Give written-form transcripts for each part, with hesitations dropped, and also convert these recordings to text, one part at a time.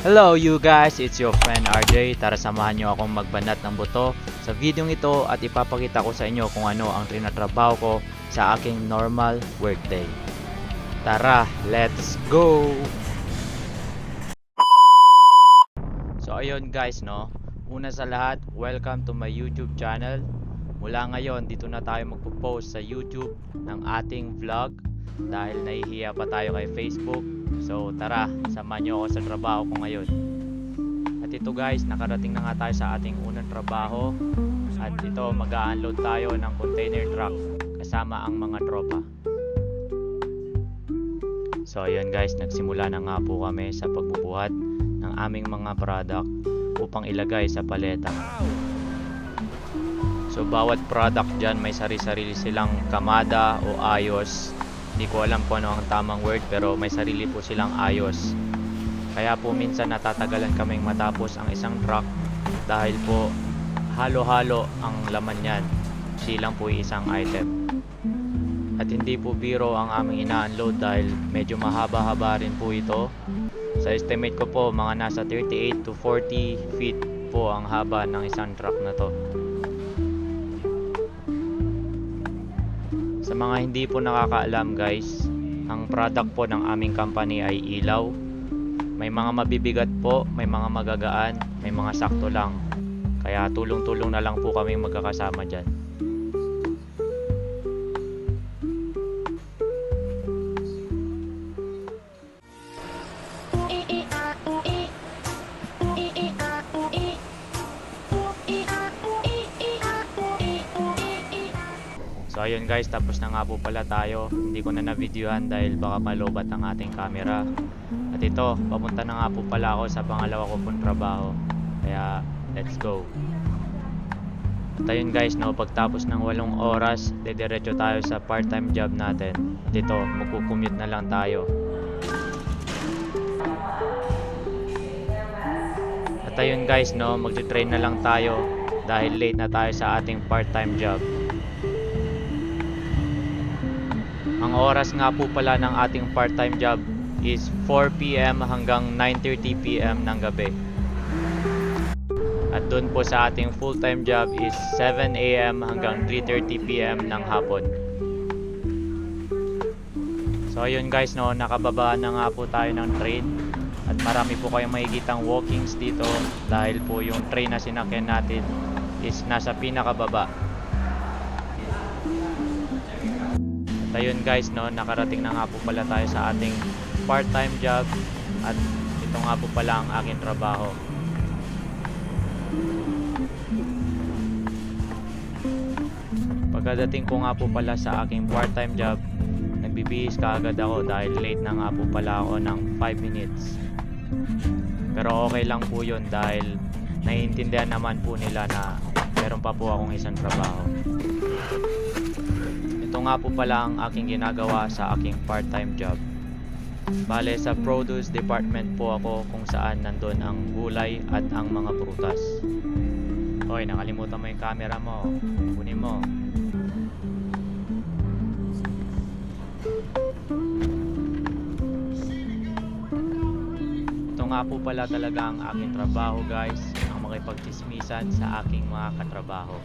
Hello you guys, it's your friend RJ. Tara samahan nyo akong magbanat ng buto sa video ito at ipapakita ko sa inyo kung ano ang trinatrabaho ko sa aking normal workday. Tara, let's go! So ayun guys no, una sa lahat, welcome to my YouTube channel. Mula ngayon, dito na tayo magpo-post sa YouTube ng ating vlog dahil nahihiya pa tayo kay Facebook. So tara, samahan nyo ako sa trabaho ko ngayon. At ito guys, nakarating na nga tayo sa ating unang trabaho. At ito, mag-unload tayo ng container truck kasama ang mga tropa. So ayun guys, nagsimula na nga po kami sa pagbubuhat ng aming mga product upang ilagay sa paleta. So bawat product dyan may sarili-sarili silang kamada o ayos. Hindi ko alam kung ano ang tamang word pero may sarili po silang ayos. Kaya po minsan natatagalan kaming matapos ang isang truck dahil po halo-halo ang laman yan. Di lang po isang item. At hindi po biro ang aming ina-unload dahil medyo mahaba-haba rin po ito. Sa estimate ko po mga nasa 38 to 40 feet po ang haba ng isang truck na to. Sa mga hindi po nakakaalam guys, ang product po ng aming company ay ilaw. May mga mabibigat po, may mga magagaan, may mga sakto lang. Kaya tulong-tulong na lang po kami magkakasama dyan. So ayun guys, tapos na nga po pala tayo. Hindi ko na na-videohan dahil baka malobat ang ating camera. At ito, papunta na nga po pala ako sa pangalawa ko pong trabaho. Kaya let's go. At ayun guys, no, pagtapos ng 8 oras, dediretso tayo sa part-time job natin. At ito, magkukommute na lang tayo. At ayun guys, no, magti-train na lang tayo dahil late na tayo sa ating part-time job. Ang oras nga po pala ng ating part-time job is 4 PM hanggang 9:30 PM ng gabi. At doon po sa ating full-time job is 7 AM hanggang 3:30 PM ng hapon. So ayun guys, no, nakababa na nga po tayo ng train. At marami po kayong makikitang walkings dito dahil po yung train na sinakyan natin is nasa pinakababa. At ayun guys, no, nakarating na nga po pala tayo sa ating part-time job. At ito nga po pala ang aking trabaho. Pagkadating ko nga po pala sa aking part-time job, nagbibihis kaagad ako dahil late na nga po pala ako ng 5 minutes. Pero okay lang po yun dahil naiintindihan naman po nila na meron pa po akong isang trabaho. Ito nga po pala ang aking ginagawa sa aking part-time job. Bale sa produce department po ako kung saan nandun ang gulay at ang mga prutas. Hoy, nakalimutan mo yung camera mo. Kunin mo. Ito nga po pala talaga ang aking trabaho guys, ang makipagchismisan sa aking mga katrabaho.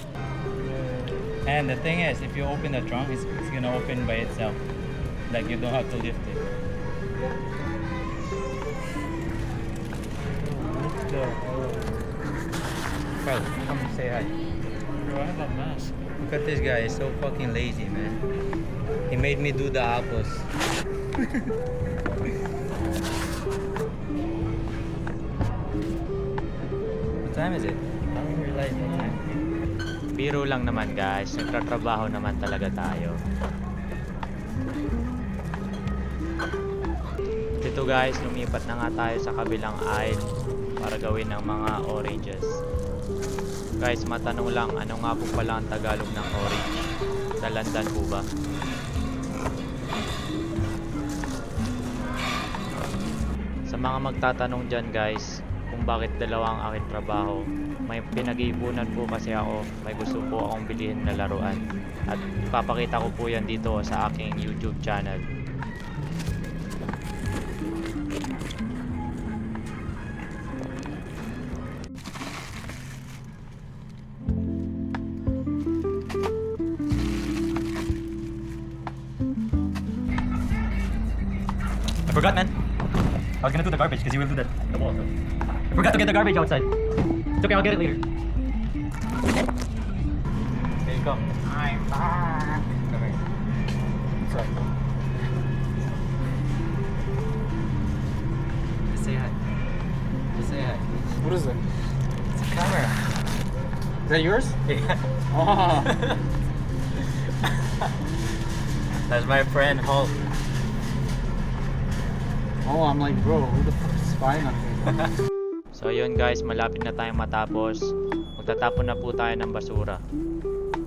And the thing is, if you open the trunk, it's gonna open by itself. Like you don't have to lift it. Carl, come say hi. Bro, I have a mask. Look at this guy, he's so fucking lazy, man. He made me do the apples. What time is it? I don't realize what time. Biro lang naman guys, nagtatrabaho naman talaga tayo. Dito guys, lumipat na nga tayo sa kabilang aisle para gawin ng mga oranges. Guys, matanong lang, ano nga po pala ang Tagalog ng orange? Dalandan po ba? Sa mga magtatanong dyan guys, kung bakit dalawa ang aking trabaho, may pinag-iipunan po kasi ako, may gusto po akong bilhin na laruan at ipapakita ko po yan dito sa aking YouTube channel. Forgot, man. I was gonna do the garbage because you will do that. The wall. I forgot to get the garbage outside. It's okay, I'll get it later. There you go. I'm back. Okay. Sorry. Just say hi. Just say hi. What is it? It's a camera. Is that yours? Yeah. Oh. That's my friend Hulk. Oh, I'm like, bro, who the fuck is spying on me? So ayun guys, malapit na tayong matapos. Magtatapon na po tayo ng basura.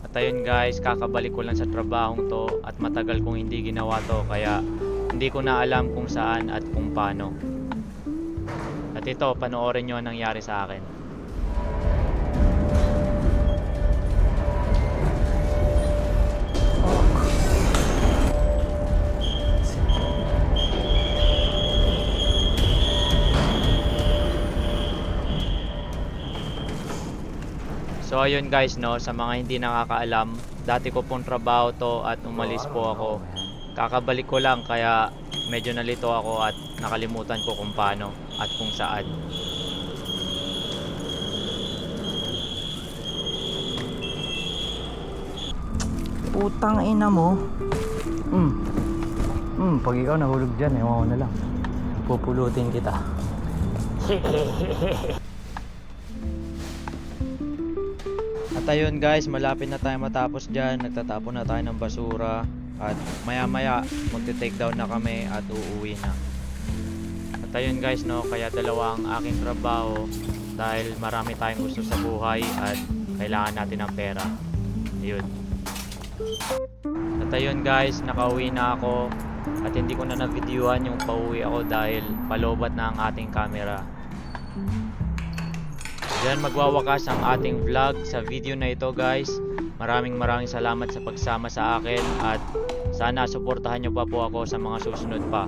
At ayun guys, kakabalik ko lang sa trabahong to at matagal kong hindi ginawa to kaya hindi ko na alam kung saan at kung paano. At ito, panoorin nyo ang nangyari sa akin. So ayun guys no, sa mga hindi nakakaalam, dati ko pong trabaho to at umalis po ako. Kakabalik ko lang kaya medyo nalito ako at nakalimutan ko kung paano at kung saan. Putang ina mo. Pag ikaw nahulog dyan, ewan ko na lang. Pupulutin kita. At ayun guys, malapit na tayo matapos dyan. Nagtatapon na tayo ng basura. At maya maya, magte-take down na kami at uuwi na. At ayun guys no, kaya dalawa ang aking trabaho. Dahil marami tayong gusto sa buhay at kailangan natin ng pera. Ayun. At ayun guys, nakauwi na ako. At hindi ko na na-videoan yung pauwi ako dahil palobat na ang ating camera. Diyan magwawakas ang ating vlog sa video na ito guys. Maraming salamat sa pagsama sa akin at sana suportahan nyo pa po ako sa mga susunod pa.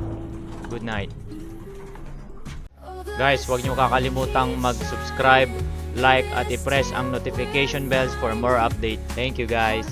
Good night. Guys, huwag nyo kakalimutang mag-subscribe, like at i-press ang notification bells for more update. Thank you guys.